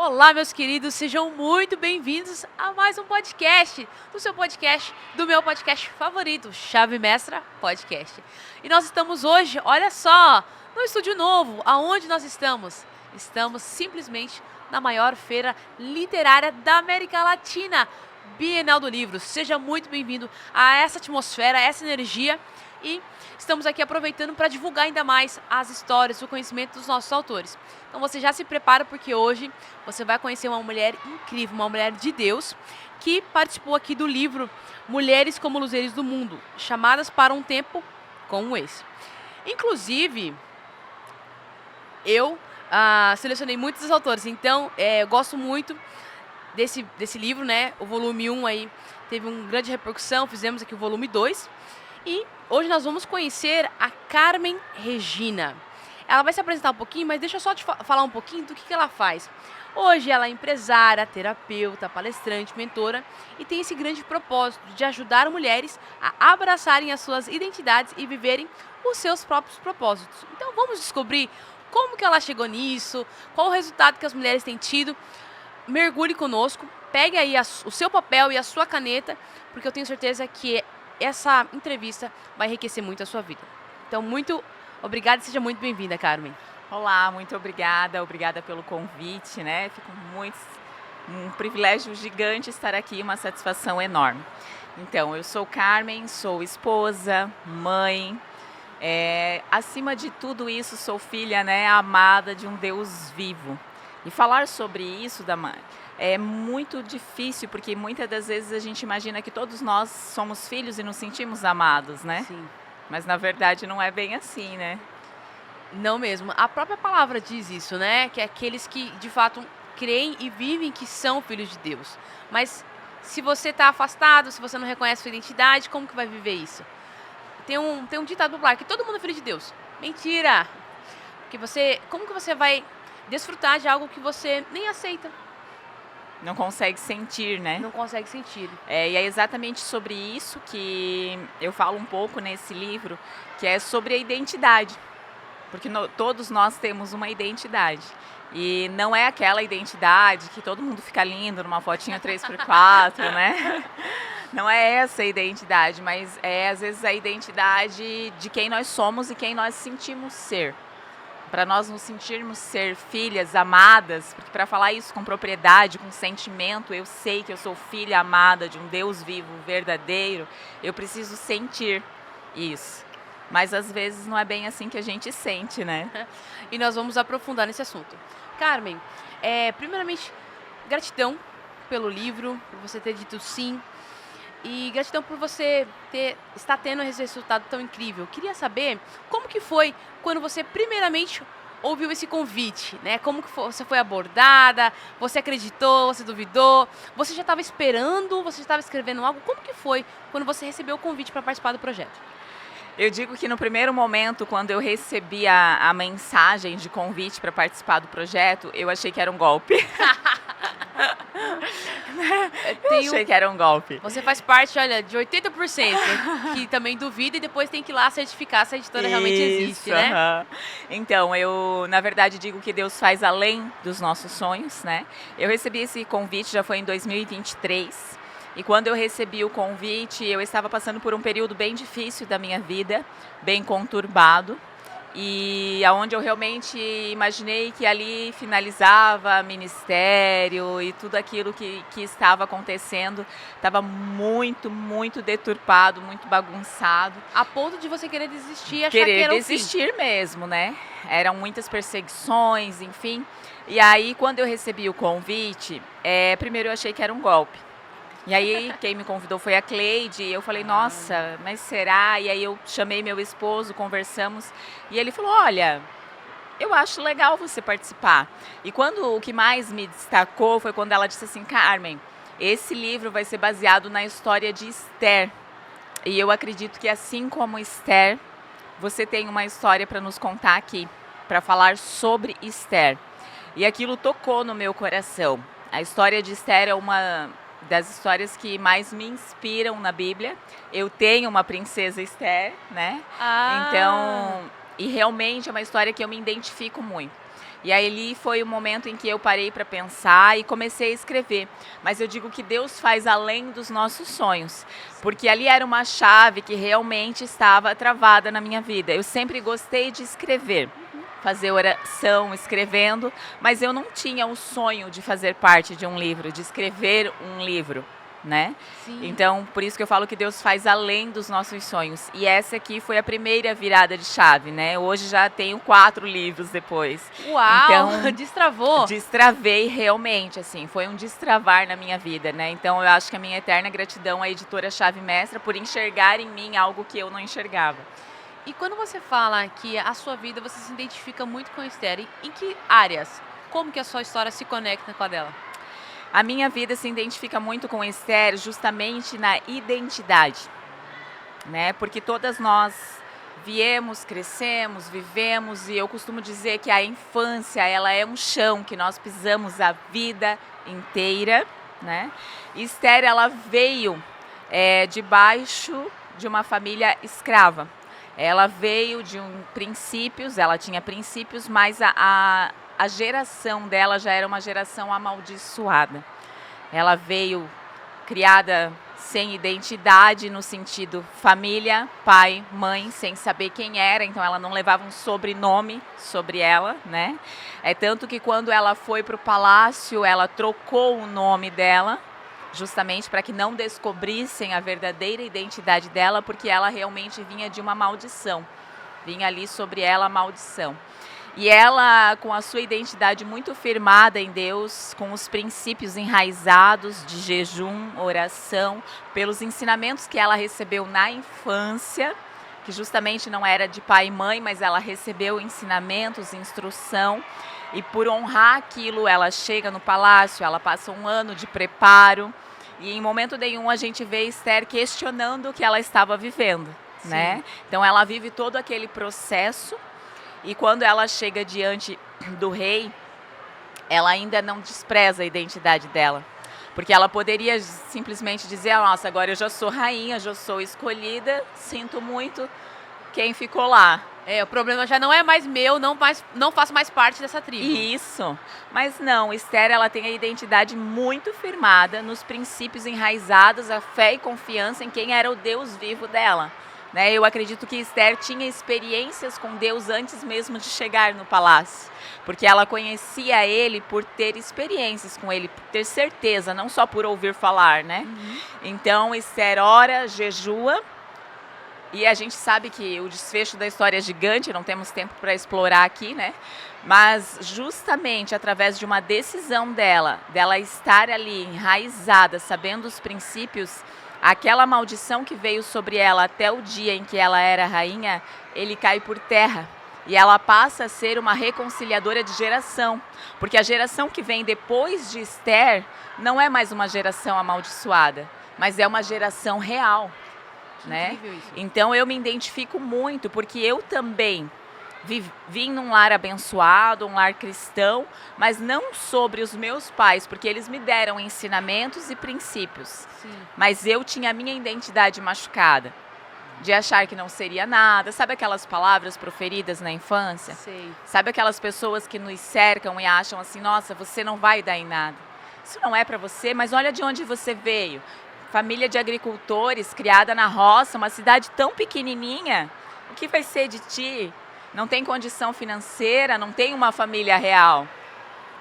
Olá, meus queridos, sejam muito bem-vindos a mais um podcast, do seu podcast, do meu podcast favorito, Chave Mestra Podcast. E nós estamos hoje, olha só, no estúdio novo. Aonde nós estamos? Estamos simplesmente na maior feira literária da América Latina, Bienal do Livro. Seja muito bem-vindo a essa atmosfera, a essa energia, e estamos aqui aproveitando para divulgar ainda mais as histórias, o conhecimento dos nossos autores. Então você já se prepara, porque hoje você vai conhecer uma mulher incrível, uma mulher de Deus, que participou aqui do livro Mulheres como Luzeiros do Mundo, chamadas para um tempo como esse. Inclusive, eu selecionei muitos dos autores, então eu gosto muito desse livro, né? O volume 1 aí teve uma grande repercussão, fizemos aqui o volume 2. E hoje nós vamos conhecer a Carmen Regina. Ela vai se apresentar um pouquinho, mas deixa eu só te falar um pouquinho do que ela faz. Hoje ela é empresária, terapeuta, palestrante, mentora e tem esse grande propósito de ajudar mulheres a abraçarem as suas identidades e viverem os seus próprios propósitos. Então vamos descobrir como que ela chegou nisso, qual o resultado que as mulheres têm tido. Mergulhe conosco, pegue aí o seu papel e a sua caneta, porque eu tenho certeza que essa entrevista vai enriquecer muito a sua vida. Então, muito obrigada e seja muito bem-vinda, Carmen. Olá, muito obrigada pelo convite, né? Um privilégio gigante estar aqui, uma satisfação enorme. Então, eu sou Carmen, sou esposa, mãe, acima de tudo isso, sou filha, né, amada de um Deus vivo. E falar sobre isso, é muito difícil, porque muitas das vezes a gente imagina que todos nós somos filhos e nos sentimos amados, né? Sim. Mas na verdade não é bem assim, né? Não mesmo. A própria palavra diz isso, né? Que é aqueles que de fato creem e vivem que são filhos de Deus. Mas se você está afastado, se você não reconhece sua identidade, como que vai viver isso? Tem um ditado popular que todo mundo é filho de Deus. Mentira! Porque como que você vai desfrutar de algo que você nem aceita? Não consegue sentir, né? Não consegue sentir. E é exatamente sobre isso que eu falo um pouco nesse livro, que é sobre a identidade. Porque todos nós temos uma identidade. E não é aquela identidade que todo mundo fica lindo numa fotinha 3x4, né? Não é essa a identidade, mas é às vezes a identidade de quem nós somos e quem nós sentimos ser. Para nós nos sentirmos ser filhas amadas, porque para falar isso com propriedade, com sentimento, eu sei que eu sou filha amada de um Deus vivo, verdadeiro, eu preciso sentir isso. Mas às vezes não é bem assim que a gente sente, né? E nós vamos aprofundar nesse assunto. Carmen, primeiramente, gratidão pelo livro, por você ter dito sim. E gratidão por você estar tendo esse resultado tão incrível. Queria saber como que foi quando você primeiramente ouviu esse convite, né? Como que você foi abordada? Você acreditou? Você duvidou? Você já estava esperando? Você já estava escrevendo algo? Como que foi quando você recebeu o convite para participar do projeto? Eu digo que no primeiro momento, quando eu recebi a mensagem de convite para participar do projeto, eu achei que era um golpe. Achei que era um golpe. Você faz parte, olha, de 80% que também duvida e depois tem que ir lá certificar se a editora realmente existe, né? Então, eu, na verdade, digo que Deus faz além dos nossos sonhos, né? Eu recebi esse convite, já foi em 2023. E quando eu recebi o convite, eu estava passando por um período bem difícil da minha vida, bem conturbado. E aonde eu realmente imaginei que ali finalizava ministério e tudo aquilo que estava acontecendo estava muito, muito deturpado, muito bagunçado. A ponto de você querer desistir e achar que era o fim. Desistir mesmo, né? Eram muitas perseguições, enfim. E aí, quando eu recebi o convite, primeiro eu achei que era um golpe. E aí, quem me convidou foi a Cleide, e eu falei, nossa, mas será? E aí eu chamei meu esposo, conversamos, e ele falou, olha, eu acho legal você participar. E o que mais me destacou foi quando ela disse assim, Carmen, esse livro vai ser baseado na história de Esther. E eu acredito que assim como Esther, você tem uma história para nos contar aqui, para falar sobre Esther. E aquilo tocou no meu coração. A história de Esther é uma das histórias que mais me inspiram na Bíblia. Eu tenho uma princesa Esther, né? Então, E realmente é uma história que eu me identifico muito. E aí ali foi o momento em que eu parei para pensar e comecei a escrever. Mas eu digo que Deus faz além dos nossos sonhos, porque ali era uma chave que realmente estava travada na minha vida. Eu sempre gostei de escrever, fazer oração escrevendo, mas eu não tinha o sonho de fazer parte de um livro, de escrever um livro, né? Sim. Então, por isso que eu falo que Deus faz além dos nossos sonhos. E essa aqui foi a primeira virada de chave, né? Hoje já tenho 4 livros depois. Uau, Então, destravou. destravei realmente, assim, foi um destravar na minha vida, né? Então, eu acho que a minha eterna gratidão à editora Chave Mestra por enxergar em mim algo que eu não enxergava. E quando você fala que a sua vida, você se identifica muito com a Esther, em que áreas? Como que a sua história se conecta com a dela? A minha vida se identifica muito com Esther justamente na identidade, né? Porque todas nós viemos, crescemos, vivemos, e eu costumo dizer que a infância, ela é um chão que nós pisamos a vida inteira, né? E Esther, ela veio debaixo de uma família escrava. Ela veio de princípios, ela tinha princípios, mas a geração dela já era uma geração amaldiçoada. Ela veio criada sem identidade no sentido família, pai, mãe, sem saber quem era, então ela não levava um sobrenome sobre ela, né? É tanto que quando ela foi para o palácio, ela trocou o nome dela, justamente para que não descobrissem a verdadeira identidade dela, porque ela realmente vinha de uma maldição, vinha ali sobre ela a maldição. E ela, com a sua identidade muito firmada em Deus, com os princípios enraizados de jejum, oração, pelos ensinamentos que ela recebeu na infância, que justamente não era de pai e mãe, mas ela recebeu ensinamentos, instrução, e por honrar aquilo, ela chega no palácio, ela passa um ano de preparo, e em momento nenhum a gente vê Esther questionando o que ela estava vivendo, né? Então ela vive todo aquele processo. E quando ela chega diante do rei, ela ainda não despreza a identidade dela. Porque ela poderia simplesmente dizer, nossa, agora eu já sou rainha, já sou escolhida, sinto muito, quem ficou lá? O problema já não é mais meu, não faço mais parte dessa tribo. Isso, mas não, Esther, ela tem a identidade muito firmada nos princípios enraizados, a fé e confiança em quem era o Deus vivo dela. Né, eu acredito que Esther tinha experiências com Deus antes mesmo de chegar no palácio, porque ela conhecia ele por ter experiências com ele, por ter certeza, não só por ouvir falar, né? Então Esther ora, jejua, e a gente sabe que o desfecho da história é gigante, não temos tempo para explorar aqui, né? Mas justamente através de uma decisão dela estar ali enraizada, sabendo os princípios, aquela maldição que veio sobre ela até o dia em que ela era rainha, ele cai por terra. E ela passa a ser uma reconciliadora de geração. Porque a geração que vem depois de Esther não é mais uma geração amaldiçoada, mas é uma geração real. Né? Então eu me identifico muito, porque eu também vim num lar abençoado, um lar cristão, mas não sobre os meus pais, porque eles me deram ensinamentos e princípios. Mas eu tinha a minha identidade machucada, de achar que não seria nada. Sabe aquelas palavras proferidas na infância? Sabe aquelas pessoas que nos cercam e acham assim, nossa, você não vai dar em nada. Isso não é para você, mas olha de onde você veio. Família de agricultores, criada na roça, uma cidade tão pequenininha, o que vai ser de ti? Não tem condição financeira, não tem uma família real,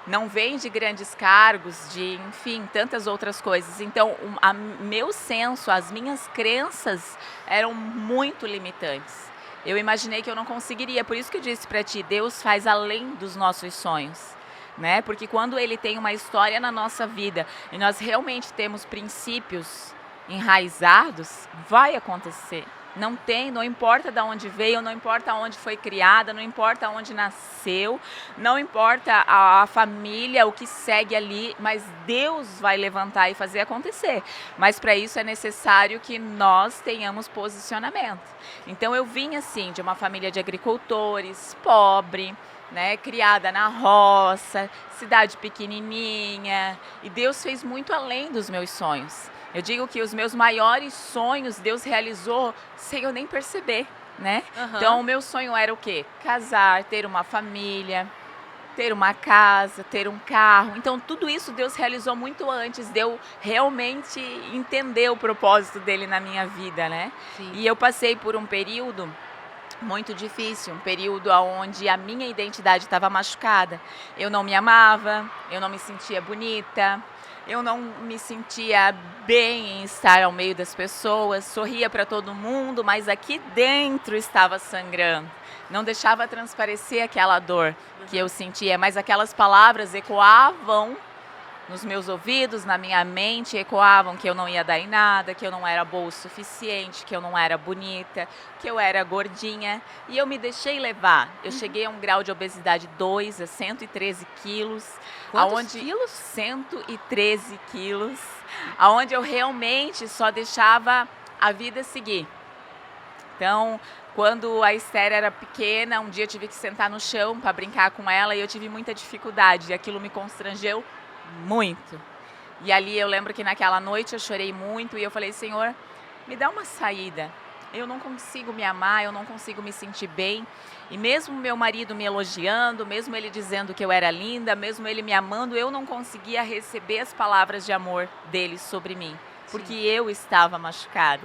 não vem de grandes cargos, de, enfim, tantas outras coisas. Então, meu senso, as minhas crenças eram muito limitantes. Eu imaginei que eu não conseguiria, por isso que eu disse para ti, Deus faz além dos nossos sonhos. Né? Porque quando Ele tem uma história na nossa vida e nós realmente temos princípios enraizados, vai acontecer. Não importa de onde veio, não importa onde foi criada, não importa onde nasceu, não importa a família, o que segue ali, mas Deus vai levantar e fazer acontecer. Mas para isso é necessário que nós tenhamos posicionamento. Então eu vim assim de uma família de agricultores, pobre, né, criada na roça, cidade pequenininha, e Deus fez muito além dos meus sonhos. Eu digo que os meus maiores sonhos Deus realizou sem eu nem perceber. né? Aham. Então, o meu sonho era o quê? Casar, ter uma família, ter uma casa, ter um carro. Então, tudo isso Deus realizou muito antes de eu realmente entender o propósito dele na minha vida, né? Sim. E eu passei por um período muito difícil, um período onde a minha identidade estava machucada. Eu não me amava, eu não me sentia bonita, eu não me sentia bem em estar ao meio das pessoas, sorria para todo mundo, mas aqui dentro estava sangrando. Não deixava transparecer aquela dor que eu sentia, mas aquelas palavras ecoavam nos meus ouvidos, na minha mente, ecoavam que eu não ia dar em nada, que eu não era boa o suficiente, que eu não era bonita, que eu era gordinha. E eu me deixei levar. Eu cheguei a um grau de obesidade 2, a 113 quilos. Quantos quilos? 113 quilos. Aonde eu realmente só deixava a vida seguir. Então, quando a Esther era pequena, um dia eu tive que sentar no chão para brincar com ela e eu tive muita dificuldade. E aquilo me constrangeu muito. E ali eu lembro que naquela noite eu chorei muito e eu falei, Senhor, me dá uma saída. Eu não consigo me amar, eu não consigo me sentir bem. E mesmo meu marido me elogiando, mesmo ele dizendo que eu era linda, mesmo ele me amando, eu não conseguia receber as palavras de amor dele sobre mim, porque eu estava machucada.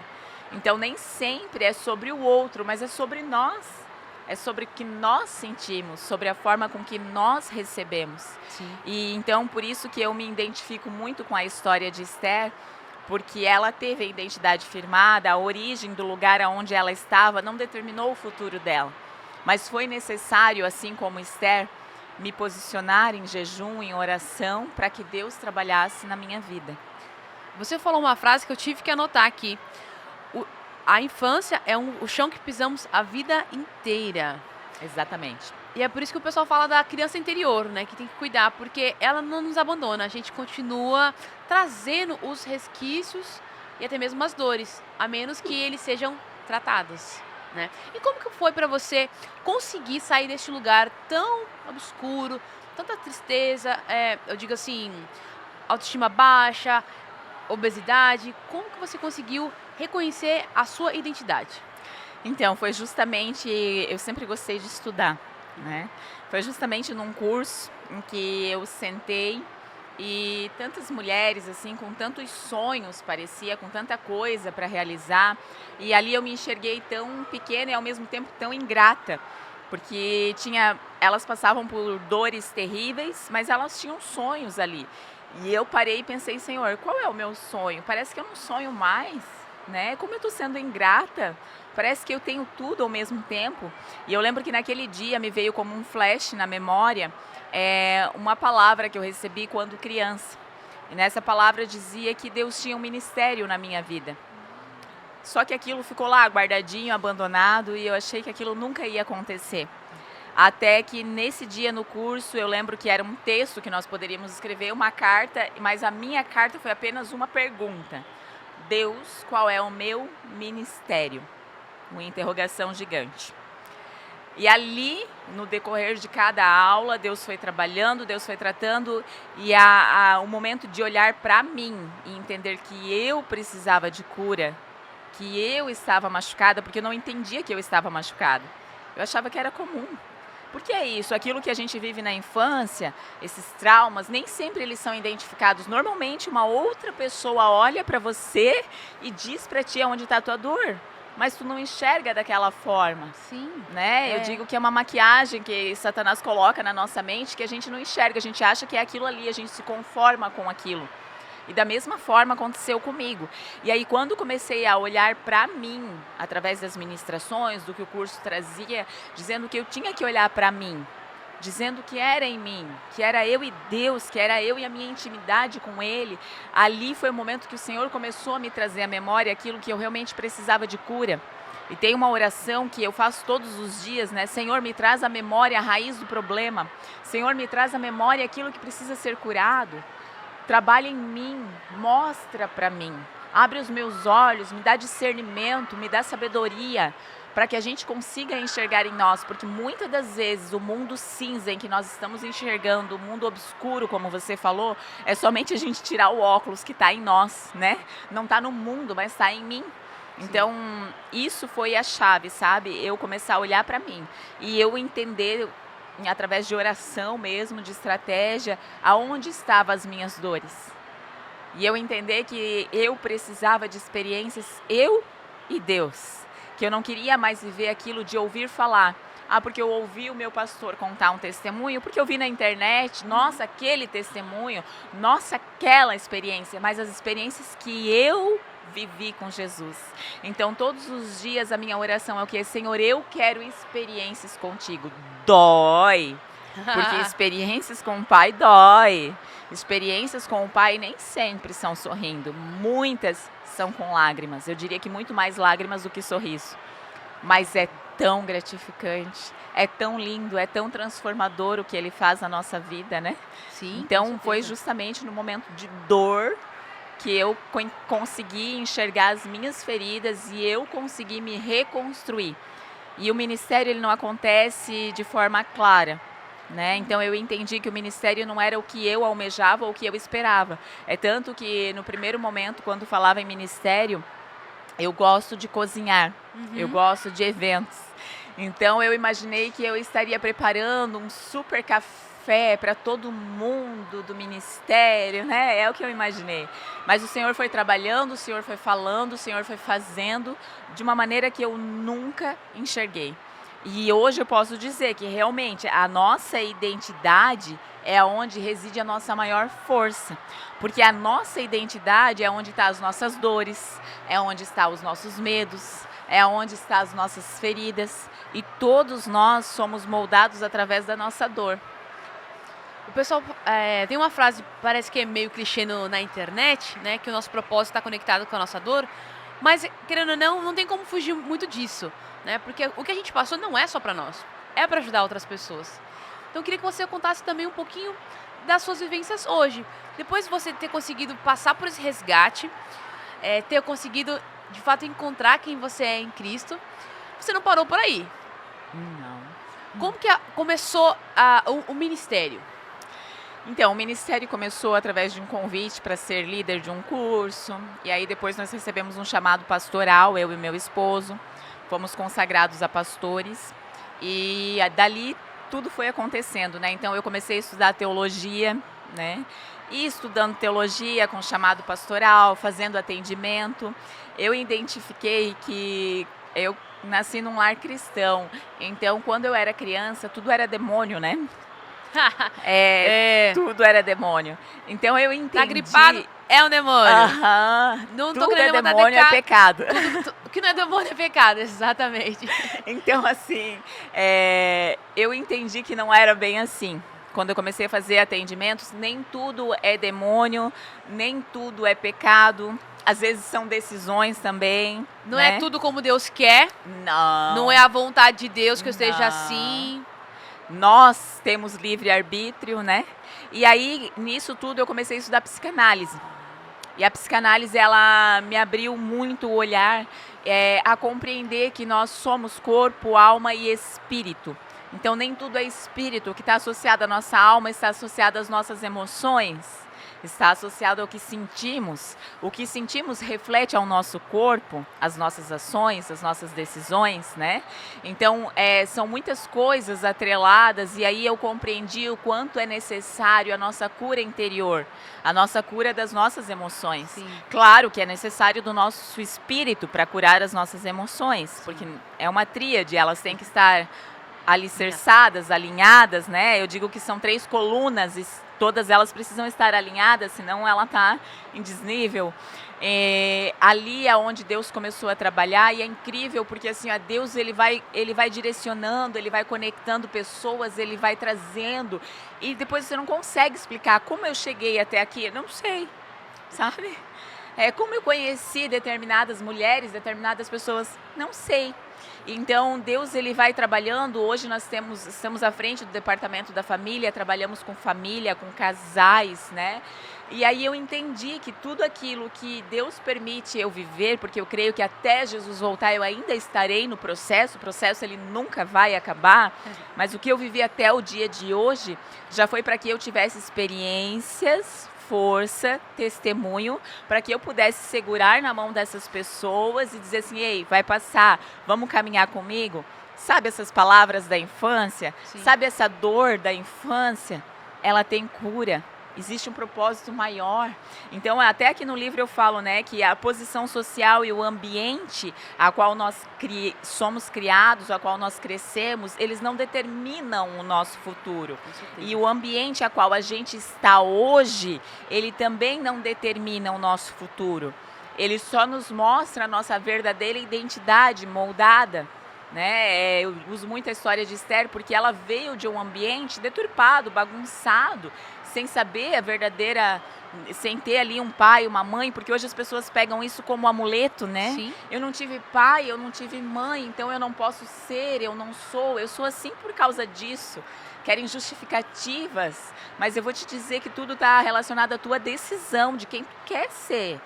Então nem sempre é sobre o outro, mas é sobre nós. É sobre o que nós sentimos, sobre a forma com que nós recebemos. Sim. E então, por isso que eu me identifico muito com a história de Esther, porque ela teve a identidade firmada, a origem do lugar onde ela estava não determinou o futuro dela. Mas foi necessário, assim como Esther, me posicionar em jejum, em oração, para que Deus trabalhasse na minha vida. Você falou uma frase que eu tive que anotar aqui. A infância é o chão que pisamos a vida inteira. Exatamente. E é por isso que o pessoal fala da criança interior, né? Que tem que cuidar, porque ela não nos abandona. A gente continua trazendo os resquícios e até mesmo as dores, a menos que eles sejam tratados, né? E como que foi para você conseguir sair deste lugar tão obscuro, tanta tristeza, eu digo assim, autoestima baixa, obesidade? Como que você conseguiu reconhecer a sua identidade? Então, foi justamente, eu sempre gostei de estudar, né? Foi justamente num curso em que eu sentei e tantas mulheres, assim, com tantos sonhos, parecia, com tanta coisa para realizar, e ali eu me enxerguei tão pequena e ao mesmo tempo tão ingrata, porque elas passavam por dores terríveis, mas elas tinham sonhos ali. E eu parei e pensei, Senhor, qual é o meu sonho? Parece que eu não sonho mais, né? Como eu estou sendo ingrata, parece que eu tenho tudo ao mesmo tempo. E eu lembro que naquele dia me veio como um flash na memória uma palavra que eu recebi quando criança. E nessa palavra dizia que Deus tinha um ministério na minha vida. Só que aquilo ficou lá guardadinho, abandonado, e eu achei que aquilo nunca ia acontecer. Até que nesse dia no curso, eu lembro que era um texto que nós poderíamos escrever, uma carta, mas a minha carta foi apenas uma pergunta. Deus, qual é o meu ministério? Uma interrogação gigante. E ali, no decorrer de cada aula, Deus foi trabalhando, Deus foi tratando, e o momento de olhar para mim e entender que eu precisava de cura, que eu estava machucada, porque eu não entendia que eu estava machucada. Eu achava que era comum. Porque é isso, aquilo que a gente vive na infância, esses traumas, nem sempre eles são identificados. Normalmente uma outra pessoa olha para você e diz para ti onde está a tua dor, mas tu não enxerga daquela forma. Sim. Né? Eu digo que é uma maquiagem que Satanás coloca na nossa mente que a gente não enxerga, a gente acha que é aquilo ali, a gente se conforma com aquilo. E da mesma forma aconteceu comigo. E aí quando comecei a olhar para mim, através das ministrações, do que o curso trazia, dizendo que eu tinha que olhar para mim, dizendo que era em mim, que era eu e Deus, que era eu e a minha intimidade com Ele, ali foi o momento que o Senhor começou a me trazer à memória aquilo que eu realmente precisava de cura. E tem uma oração que eu faço todos os dias, né? Senhor, me traz à memória a raiz do problema. Senhor, me traz à memória aquilo que precisa ser curado. Trabalha em mim, mostra para mim, abre os meus olhos, me dá discernimento, me dá sabedoria, para que a gente consiga enxergar em nós, porque muitas das vezes o mundo cinza em que nós estamos enxergando, o mundo obscuro, como você falou, é somente a gente tirar o óculos que está em nós, né? Não está no mundo, mas está em mim. Então, isso foi a chave, sabe? Eu começar a olhar para mim e eu entender, através de oração mesmo, de estratégia, aonde estavam as minhas dores. E eu entender que eu precisava de experiências, eu e Deus. Que eu não queria mais viver aquilo de ouvir falar. Porque eu ouvi o meu pastor contar um testemunho, porque eu vi na internet, nossa, aquele testemunho, nossa, aquela experiência. Mas as experiências que eu vivi com Jesus. Então, todos os dias a minha oração é o quê? Senhor, eu quero experiências contigo. Dói. Porque experiências com o Pai dói. Experiências com o Pai nem sempre são sorrindo. Muitas são com lágrimas. Eu diria que muito mais lágrimas do que sorriso. Mas é tão gratificante, é tão lindo, é tão transformador o que Ele faz na nossa vida, né? Sim. Então, foi justamente no momento de dor que eu consegui enxergar as minhas feridas e eu consegui me reconstruir. E o ministério, ele não acontece de forma clara. Né? Então eu entendi que o ministério não era o que eu almejava ou o que eu esperava. É tanto que no primeiro momento, quando falava em ministério, eu gosto de cozinhar, eu gosto de eventos. Então eu imaginei que eu estaria preparando um super café para todo mundo do ministério, né? É o que eu imaginei. Mas o Senhor foi trabalhando, o Senhor foi falando, o Senhor foi fazendo de uma maneira que eu nunca enxerguei. E hoje eu posso dizer que realmente a nossa identidade é onde reside a nossa maior força. Porque a nossa identidade é onde estão as nossas dores, é onde estão os nossos medos, é onde estão as nossas feridas. E todos nós somos moldados através da nossa dor. O pessoal tem uma frase, parece que é meio clichê na internet, né? Que o nosso propósito está conectado com a nossa dor. Mas, querendo ou não tem como fugir muito disso. Né? Porque o que a gente passou não é só para nós, é para ajudar outras pessoas. Então eu queria que você contasse também um pouquinho das suas vivências hoje. Depois de você ter conseguido passar por esse resgate, ter conseguido de fato encontrar quem você é em Cristo, você não parou por aí. Não. Como que começou o ministério? Então, o ministério começou através de um convite para ser líder de um curso. E aí depois nós recebemos um chamado pastoral, eu e meu esposo. Fomos consagrados a pastores e dali tudo foi acontecendo, né? Então eu comecei a estudar teologia, né? E estudando teologia com chamado pastoral, fazendo atendimento, eu identifiquei que eu nasci num lar cristão. Então quando eu era criança, tudo era demônio, né? Tudo era demônio. Então eu entendi. Tá gripado? É um demônio. Não tudo é demônio, é pecado. O que não é demônio é pecado, exatamente. Então, assim, eu entendi que não era bem assim. Quando eu comecei a fazer atendimentos, nem tudo é demônio, nem tudo é pecado. Às vezes são decisões também. Não é tudo como Deus quer. Não. Não é a vontade de Deus que eu esteja assim. Nós temos livre-arbítrio, né? E aí, nisso tudo, eu comecei a estudar psicanálise. E a psicanálise, ela me abriu muito o olhar a compreender que nós somos corpo, alma e espírito. Então, nem tudo é espírito. O que está associado à nossa alma está associado às nossas emoções, está associado ao que sentimos. O que sentimos reflete ao nosso corpo, as nossas ações, as nossas decisões, né? Então, são muitas coisas atreladas e aí eu compreendi o quanto é necessário a nossa cura interior, a nossa cura das nossas emoções. Sim. Claro que é necessário do nosso espírito para curar as nossas emoções, porque é uma tríade, elas têm que estar alicerçadas, alinhadas, né? Eu digo que são 3 colunas e todas elas precisam estar alinhadas, senão ela está em desnível. Ali é onde Deus começou a trabalhar e é incrível porque assim, Deus ele vai direcionando, ele vai conectando pessoas, ele vai trazendo e depois você não consegue explicar como eu cheguei até aqui, eu não sei, sabe? Como eu conheci determinadas mulheres, determinadas pessoas, não sei. Então, Deus ele vai trabalhando. Hoje nós estamos à frente do departamento da família, trabalhamos com família, com casais, né? E aí eu entendi que tudo aquilo que Deus permite eu viver, porque eu creio que até Jesus voltar eu ainda estarei no processo, o processo ele nunca vai acabar, mas o que eu vivi até o dia de hoje já foi para que eu tivesse experiências força, testemunho, para que eu pudesse segurar na mão dessas pessoas e dizer assim, ei, vai passar, vamos caminhar comigo? Sabe essas palavras da infância? Sim. Sabe essa dor da infância? Ela tem cura. Existe um propósito maior. Então, até aqui no livro eu falo, né, que a posição social e o ambiente a qual nós somos criados, a qual nós crescemos, eles não determinam o nosso futuro. E o ambiente a qual a gente está hoje, ele também não determina o nosso futuro. Ele só nos mostra a nossa verdadeira identidade moldada. Né? Eu uso muito a história de Esther porque ela veio de um ambiente deturpado, bagunçado, sem saber a verdadeira, sem ter ali um pai, uma mãe, porque hoje as pessoas pegam isso como amuleto, né? Sim. Eu não tive pai, eu não tive mãe, então eu não posso ser, eu não sou, eu sou assim por causa disso. Querem justificativas, mas eu vou te dizer que tudo está relacionado à tua decisão de quem tu quer ser.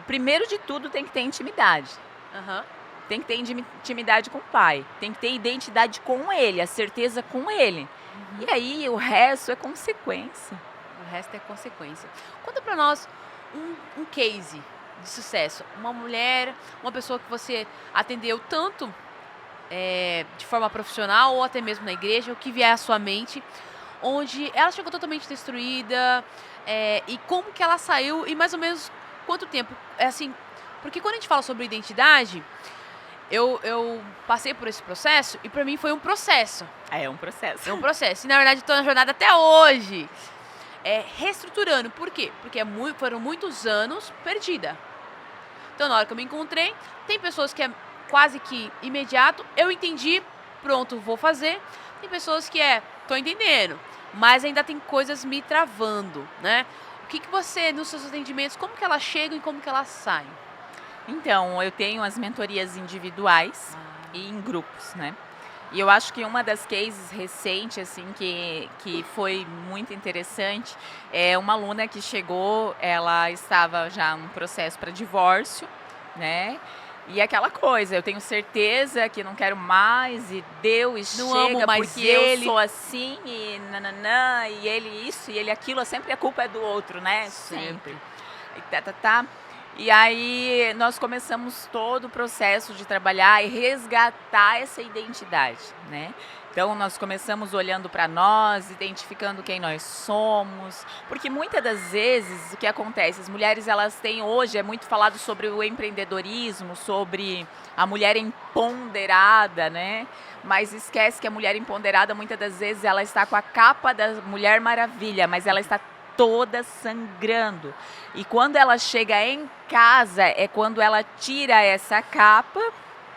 Primeiro de tudo tem que ter intimidade. Aham. Tem que ter intimidade com o pai, tem que ter identidade com ele, a certeza com ele. E aí o resto é consequência. O resto é consequência. Conta pra nós um case de sucesso. Uma mulher, uma pessoa que você atendeu tanto de forma profissional ou até mesmo na igreja, o que vier à sua mente, onde ela chegou totalmente destruída e como que ela saiu e mais ou menos quanto tempo. Assim, porque quando a gente fala sobre identidade, eu passei por esse processo e pra mim foi um processo. É um processo. É um processo. E na verdade estou na jornada até hoje. Reestruturando. Por quê? Porque foram muitos anos perdida. Então na hora que eu me encontrei, tem pessoas que é quase que imediato. Eu entendi, pronto, vou fazer. Tem pessoas que tô entendendo, mas ainda tem coisas me travando, né? O que você, nos seus atendimentos, como que elas chegam e como que elas saem? Então, eu tenho as mentorias individuais e em grupos, né? E eu acho que uma das cases recentes, assim, que foi muito interessante, é uma aluna que chegou, ela estava já num processo para divórcio, né? E aquela coisa, eu tenho certeza que não quero mais, e deu, e não chega, amo mais porque ele. Eu sou assim, e nananã, e ele isso, e ele aquilo, sempre a culpa é do outro, né? Sempre. E E aí nós começamos todo o processo de trabalhar e resgatar essa identidade, né? Então nós começamos olhando para nós, identificando quem nós somos, porque muitas das vezes o que acontece, as mulheres elas têm hoje, é muito falado sobre o empreendedorismo, sobre a mulher empoderada, né? Mas esquece que a mulher empoderada muitas das vezes ela está com a capa da Mulher Maravilha, mas ela está toda sangrando. E quando ela chega em casa, é quando ela tira essa capa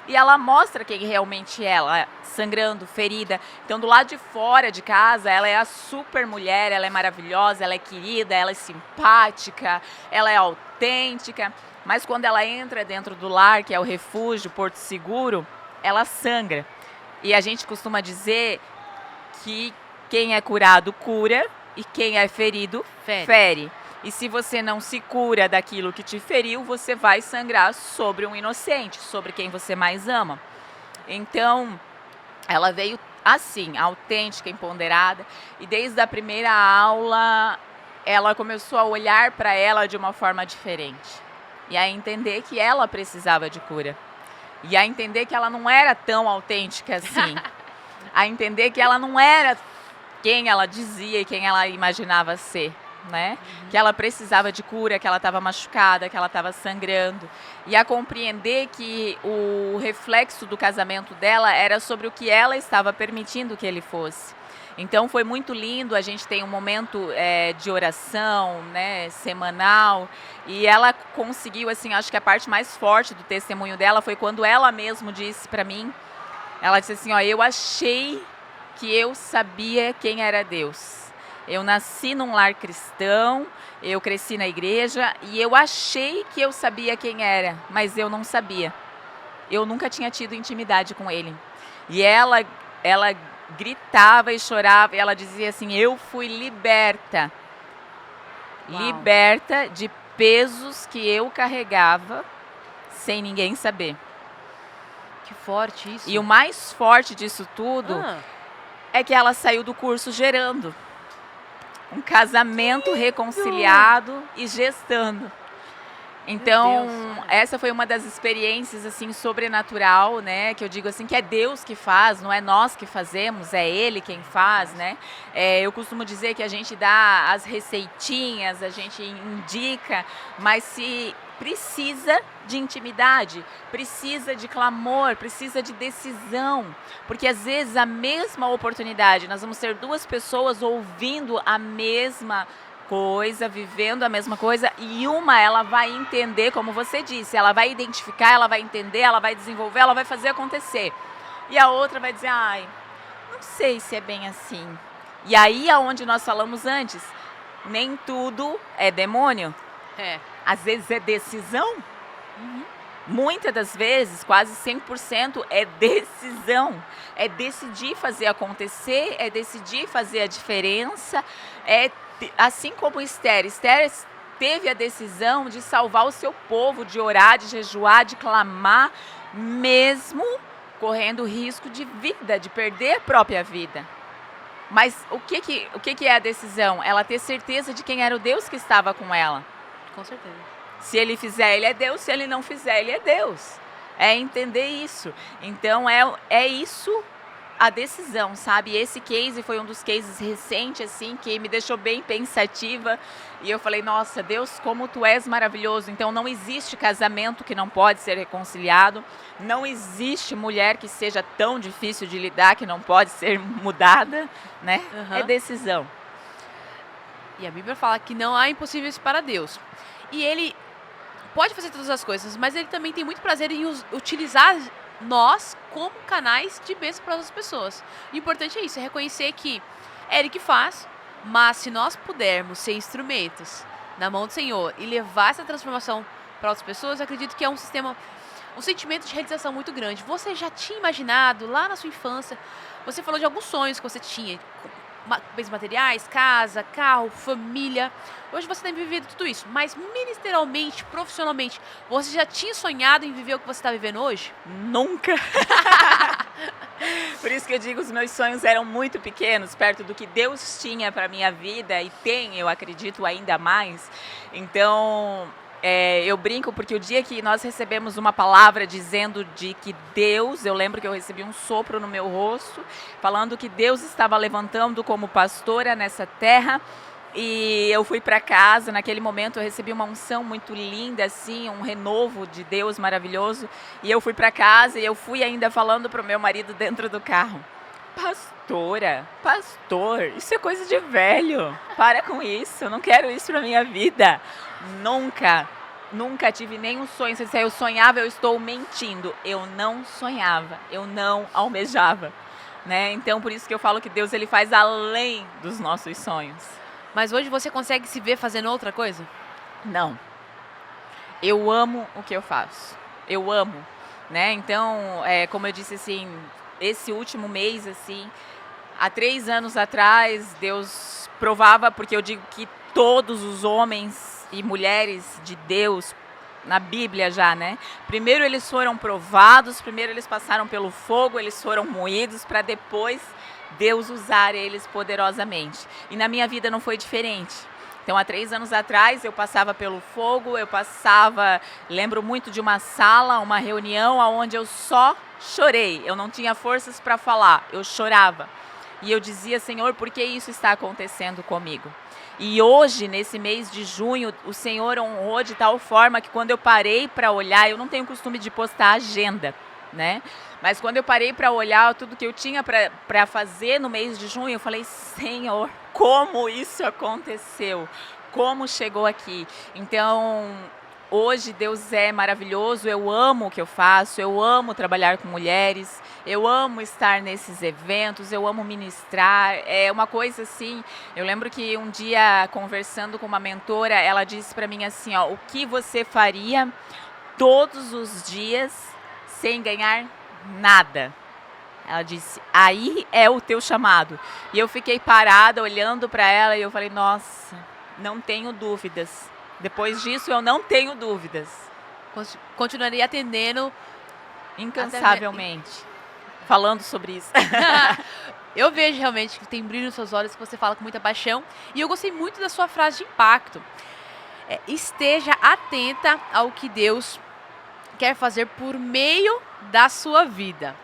e ela mostra quem realmente é ela, sangrando, ferida. Então, do lado de fora de casa, ela é a super mulher, ela é maravilhosa, ela é querida, ela é simpática, ela é autêntica. Mas quando ela entra dentro do lar, que é o refúgio, Porto Seguro, ela sangra. E a gente costuma dizer que quem é curado cura, e quem é ferido, fere. E se você não se cura daquilo que te feriu, você vai sangrar sobre um inocente, sobre quem você mais ama. Então, ela veio assim, autêntica, empoderada. E desde a primeira aula, ela começou a olhar para ela de uma forma diferente. E a entender que ela precisava de cura. E a entender que ela não era tão autêntica assim. A entender que ela não era quem ela dizia e quem ela imaginava ser, né? Que ela precisava de cura, que ela estava machucada, que ela estava sangrando. E a compreender que o reflexo do casamento dela era sobre o que ela estava permitindo que ele fosse. Então foi muito lindo, a gente tem um momento de oração, né, semanal, e ela conseguiu, assim, acho que a parte mais forte do testemunho dela foi quando ela mesma disse para mim, ela disse assim, eu achei que eu sabia quem era Deus. Eu nasci num lar cristão, eu cresci na igreja e eu achei que eu sabia quem era, mas eu não sabia. Eu nunca tinha tido intimidade com ele. E ela gritava e chorava, e ela dizia assim, eu fui liberta. Uau. Liberta de pesos que eu carregava sem ninguém saber. Que forte isso. E o mais forte disso tudo é que ela saiu do curso gerando. Um casamento reconciliado e gestando. Então, essa foi uma das experiências, assim, sobrenatural, né? Que eu digo assim, que é Deus que faz, não é nós que fazemos, é Ele quem faz, né? Eu costumo dizer que a gente dá as receitinhas, a gente indica, mas se precisa de intimidade, precisa de clamor, precisa de decisão, porque às vezes a mesma oportunidade, nós vamos ter duas pessoas ouvindo a mesma coisa, vivendo a mesma coisa, e uma ela vai entender, como você disse, ela vai identificar, ela vai entender, ela vai desenvolver, ela vai fazer acontecer. E a outra vai dizer, ai, não sei se é bem assim. E aí é onde nós falamos antes, nem tudo é demônio. Às vezes é decisão. Muitas das vezes, quase 100% é decisão. É decidir fazer acontecer, é decidir fazer a diferença, assim como Esther teve a decisão de salvar o seu povo, de orar, de jejuar, de clamar, mesmo correndo risco de vida, de perder a própria vida. Mas o que é a decisão? Ela ter certeza de quem era o Deus que estava com ela. Com certeza. Se ele fizer, ele é Deus. Se ele não fizer, ele é Deus. É entender isso. Então, é isso a decisão, sabe? Esse case foi um dos cases recentes, assim, que me deixou bem pensativa. E eu falei, nossa, Deus, como tu és maravilhoso. Então, não existe casamento que não pode ser reconciliado. Não existe mulher que seja tão difícil de lidar, que não pode ser mudada, né? É decisão. E a Bíblia fala que não há impossíveis para Deus. E Ele pode fazer todas as coisas, mas Ele também tem muito prazer em utilizar nós como canais de bênção para outras pessoas. O importante é isso, é reconhecer que é Ele que faz, mas se nós pudermos ser instrumentos na mão do Senhor e levar essa transformação para outras pessoas, eu acredito que é um sentimento de realização muito grande. Você já tinha imaginado lá na sua infância, você falou de alguns sonhos que você tinha, bens materiais, casa, carro, família. Hoje você tem vivido tudo isso, mas ministerialmente, profissionalmente, você já tinha sonhado em viver o que você está vivendo hoje? Nunca! Por isso que eu digo, os meus sonhos eram muito pequenos, perto do que Deus tinha para minha vida, e tem, eu acredito, ainda mais. Então, eu brinco porque o dia que nós recebemos uma palavra dizendo de que Deus, eu lembro que eu recebi um sopro no meu rosto, falando que Deus estava levantando como pastora nessa terra, e eu fui para casa. Naquele momento eu recebi uma unção muito linda, assim, um renovo de Deus maravilhoso, e eu fui para casa e eu fui ainda falando para o meu marido dentro do carro, pastor, isso é coisa de velho, para com isso, eu não quero isso para minha vida. Nunca tive nenhum sonho. Se eu sonhava, eu estou mentindo. Eu não sonhava, eu não almejava, né? Então, por isso que eu falo que Deus, ele faz além dos nossos sonhos. Mas hoje você consegue se ver fazendo outra coisa? Não. Eu amo o que eu faço. Eu amo, né? Então, como eu disse, assim, esse último mês, assim, há 3 anos atrás, Deus provava, porque eu digo que todos os homens e mulheres de Deus, na Bíblia já, né? Primeiro eles foram provados, primeiro eles passaram pelo fogo, eles foram moídos, para depois Deus usar eles poderosamente. E na minha vida não foi diferente. Então, há 3 anos atrás, eu passava pelo fogo, lembro muito de uma sala, uma reunião, onde eu só chorei. Eu não tinha forças para falar, eu chorava. E eu dizia, Senhor, por que isso está acontecendo comigo? E hoje, nesse mês de junho, o Senhor honrou de tal forma que quando eu parei para olhar, eu não tenho costume de postar agenda, né? Mas quando eu parei para olhar tudo que eu tinha para fazer no mês de junho, eu falei, Senhor, como isso aconteceu? Como chegou aqui? Então, hoje Deus é maravilhoso, eu amo o que eu faço, eu amo trabalhar com mulheres, eu amo estar nesses eventos, eu amo ministrar, é uma coisa assim. Eu lembro que um dia, conversando com uma mentora, ela disse para mim assim, ó, o que você faria todos os dias sem ganhar nada? Ela disse, aí é o teu chamado. E eu fiquei parada, olhando para ela, e eu falei, nossa, não tenho dúvidas. Depois disso, eu não tenho dúvidas. Continuaria atendendo incansavelmente, falando sobre isso. Eu vejo realmente que tem brilho nos seus olhos, que você fala com muita paixão. E eu gostei muito da sua frase de impacto. Esteja atenta ao que Deus quer fazer por meio da sua vida.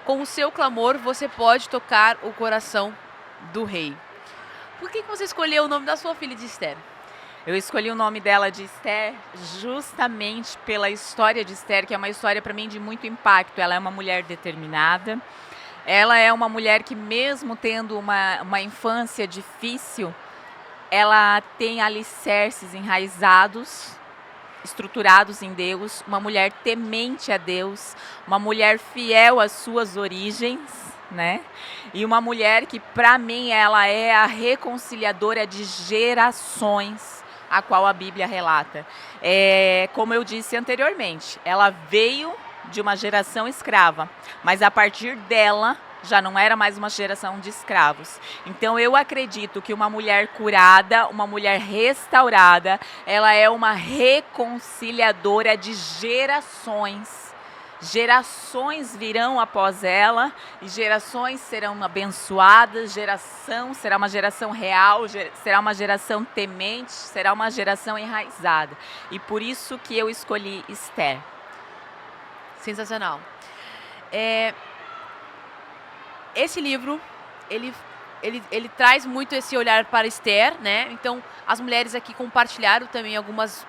Com o seu clamor, você pode tocar o coração do rei. Por que você escolheu o nome da sua filha de Esther? Eu escolhi o nome dela de Esther justamente pela história de Esther, que é uma história para mim de muito impacto. Ela é uma mulher determinada. Ela é uma mulher que, mesmo tendo uma infância difícil, ela tem alicerces enraizados, estruturados em Deus, uma mulher temente a Deus, uma mulher fiel às suas origens, né? E uma mulher que, para mim, ela é a reconciliadora de gerações, a qual a Bíblia relata. Como eu disse anteriormente, ela veio de uma geração escrava, mas a partir dela já não era mais uma geração de escravos. Então eu acredito que uma mulher curada, uma mulher restaurada, ela é uma reconciliadora de gerações. Gerações virão após ela, e gerações serão abençoadas, geração será uma geração real, será uma geração temente, será uma geração enraizada. E por isso que eu escolhi Esther. Sensacional. Esse livro, ele traz muito esse olhar para Esther, né? Então, as mulheres aqui compartilharam também algumas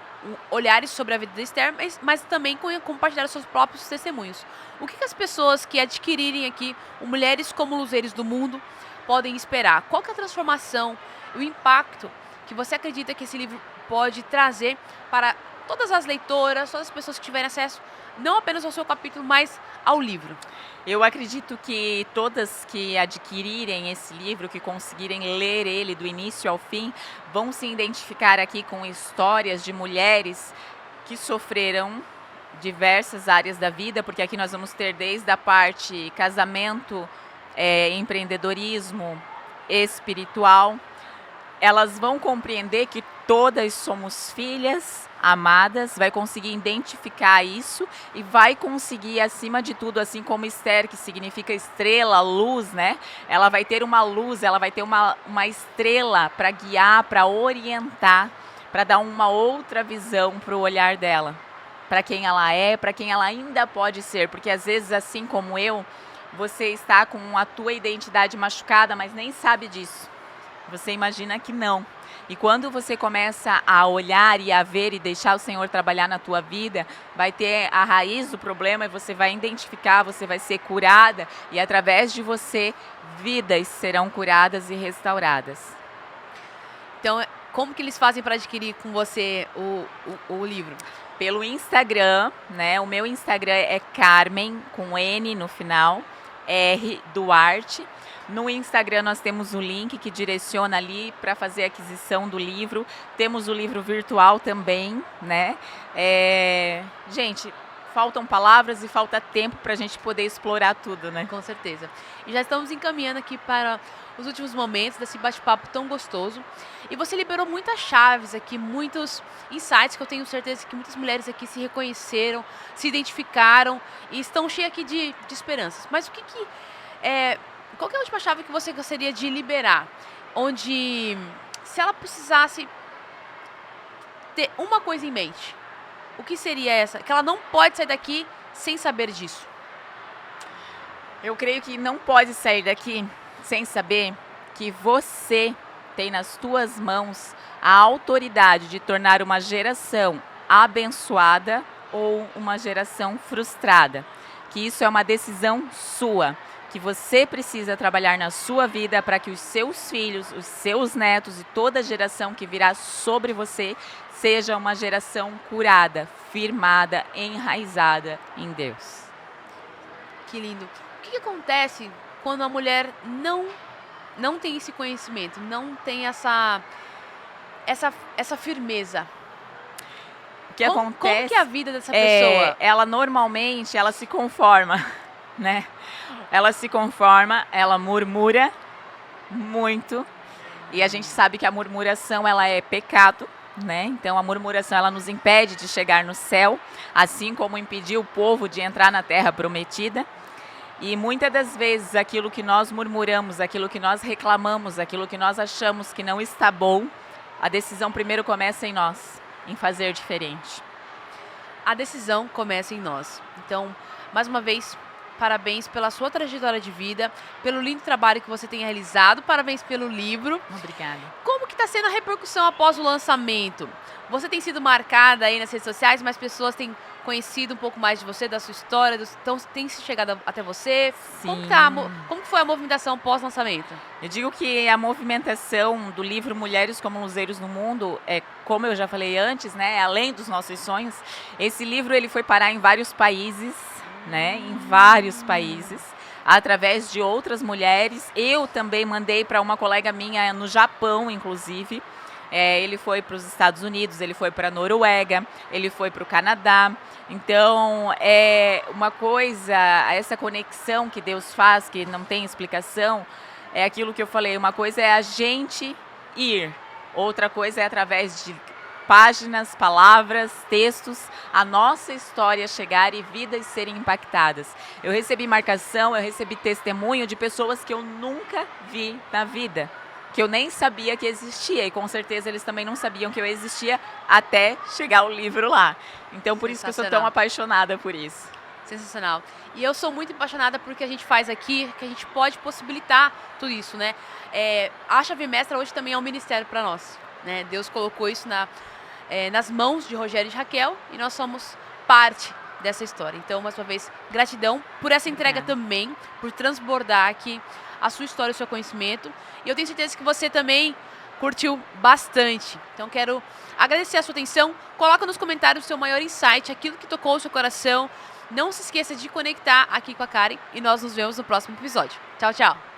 olhares sobre a vida de Esther, mas também compartilharam seus próprios testemunhos. O que as pessoas que adquirirem aqui o Mulheres como Luzeiros do Mundo podem esperar? Qual que é a transformação, o impacto que você acredita que esse livro pode trazer para todas as leitoras, todas as pessoas que tiverem acesso, não apenas ao seu capítulo, mas ao livro? Eu acredito que todas que adquirirem esse livro, que conseguirem ler ele do início ao fim, vão se identificar aqui com histórias de mulheres que sofreram diversas áreas da vida, porque aqui nós vamos ter desde a parte casamento, empreendedorismo, espiritual. Elas vão compreender que todas somos filhas amadas, vai conseguir identificar isso e vai conseguir, acima de tudo, assim como Esther, que significa estrela, luz, né? Ela vai ter uma luz, ela vai ter uma estrela para guiar, para orientar, para dar uma outra visão para o olhar dela, para quem ela é, para quem ela ainda pode ser, porque às vezes, assim como eu, você está com a tua identidade machucada, mas nem sabe disso. Você imagina que não. E quando você começa a olhar e a ver e deixar o Senhor trabalhar na tua vida, vai ter a raiz do problema e você vai identificar, você vai ser curada e através de você, vidas serão curadas e restauradas. Então, como que eles fazem para adquirir com você o livro? Pelo Instagram, né? O meu Instagram é Carmen, com N no final, R Duarte. No Instagram nós temos o link que direciona ali para fazer a aquisição do livro. Temos o livro virtual também, né? Gente, faltam palavras e falta tempo para a gente poder explorar tudo, né? Com certeza. E já estamos encaminhando aqui para os últimos momentos desse bate-papo tão gostoso. E você liberou muitas chaves aqui, muitos insights que eu tenho certeza que muitas mulheres aqui se reconheceram, se identificaram e estão cheias aqui de esperanças. Mas qual que é a última chave que você gostaria de liberar? Onde, se ela precisasse ter uma coisa em mente, o que seria essa? Que ela não pode sair daqui sem saber disso. Eu creio que não pode sair daqui sem saber que você tem nas tuas mãos a autoridade de tornar uma geração abençoada ou uma geração frustrada. Que isso é uma decisão sua. Que você precisa trabalhar na sua vida para que os seus filhos, os seus netos e toda a geração que virá sobre você seja uma geração curada, firmada, enraizada em Deus. Que lindo. O que acontece quando a mulher não tem esse conhecimento, não tem essa firmeza? O que acontece? Como que é a vida dessa pessoa? Ela normalmente se conforma, né? Ela se conforma, ela murmura muito, e a gente sabe que a murmuração ela é pecado, né? Então a murmuração ela nos impede de chegar no céu, assim como impediu o povo de entrar na terra prometida. E muitas das vezes aquilo que nós murmuramos, aquilo que nós reclamamos, aquilo que nós achamos que não está bom, a decisão primeiro começa em nós, em fazer diferente. A decisão começa em nós. Então, mais uma vez, parabéns pela sua trajetória de vida, pelo lindo trabalho que você tem realizado, parabéns pelo livro. Obrigada. Como que está sendo a repercussão após o lançamento? Você tem sido marcada aí nas redes sociais, mas pessoas têm conhecido um pouco mais de você, da sua história, então tem chegado até você? Sim. Como que foi a movimentação pós-lançamento? Eu digo que a movimentação do livro Mulheres como Luzeiros no Mundo, como eu já falei antes, né, além dos nossos sonhos, esse livro ele foi parar em vários países, né, em vários países, através de outras mulheres. Eu também mandei para uma colega minha no Japão, inclusive. Ele foi para os Estados Unidos, ele foi para a Noruega, ele foi para o Canadá. Então, uma coisa, essa conexão que Deus faz, que não tem explicação, é aquilo que eu falei. Uma coisa é a gente ir, outra coisa é através de páginas, palavras, textos, a nossa história chegar e vidas serem impactadas. Eu recebi marcação, eu recebi testemunho de pessoas que eu nunca vi na vida, que eu nem sabia que existia, e com certeza eles também não sabiam que eu existia até chegar o livro lá. Então, por isso que eu sou tão apaixonada por isso. Sensacional. E eu sou muito apaixonada porque a gente faz aqui, que a gente pode possibilitar tudo isso, né? A Chave Mestra hoje também é um ministério para nós, né? Deus colocou isso nas mãos de Rogério e de Raquel, e nós somos parte dessa história. Então, mais uma vez, gratidão por essa entrega também, por transbordar aqui a sua história, o seu conhecimento. E eu tenho certeza que você também curtiu bastante. Então, quero agradecer a sua atenção. Coloca nos comentários o seu maior insight, aquilo que tocou o seu coração. Não se esqueça de conectar aqui com a Karen e nós nos vemos no próximo episódio. Tchau, tchau!